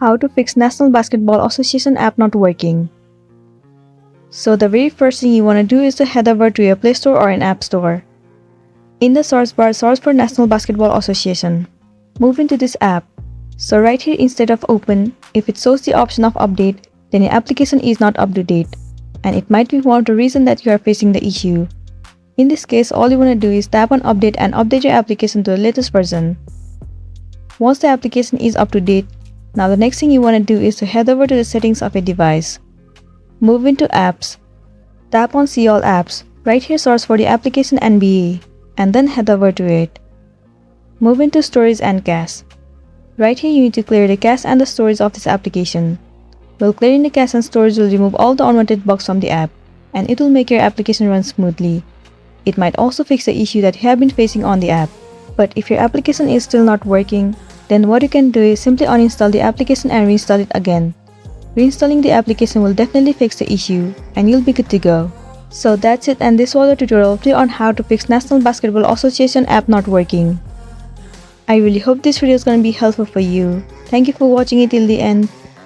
How to fix National Basketball Association app not working. So the very first thing you want to do is to head over to your Play Store or an App Store. In the search bar, search for National Basketball Association. Move into this app. So right here, instead of open, if it shows the option of update, then your application is not up to date, and it might be one of the reasons that you are facing the issue. In this case, all you want to do is tap on update and update your application to the latest version. Once the application is up to date, now the next thing you want to do is to head over to the settings of your device. Move into apps. Tap on see all apps. Right here, search for the application NBA, and then head over to it. Move into storage and cache. Right here, you need to clear the cache and the storage of this application. While clearing the cache and storage will remove all the unwanted bugs from the app, and it will make your application run smoothly. It might also fix the issue that you have been facing on the app. But if your application is still not working, then what you can do is simply uninstall the application and reinstall it again. Reinstalling the application will definitely fix the issue, and you'll be good to go. So that's it, and this was a tutorial on how to fix National Basketball Association app not working. I really hope this video is going to be helpful for you. Thank you for watching it till the end.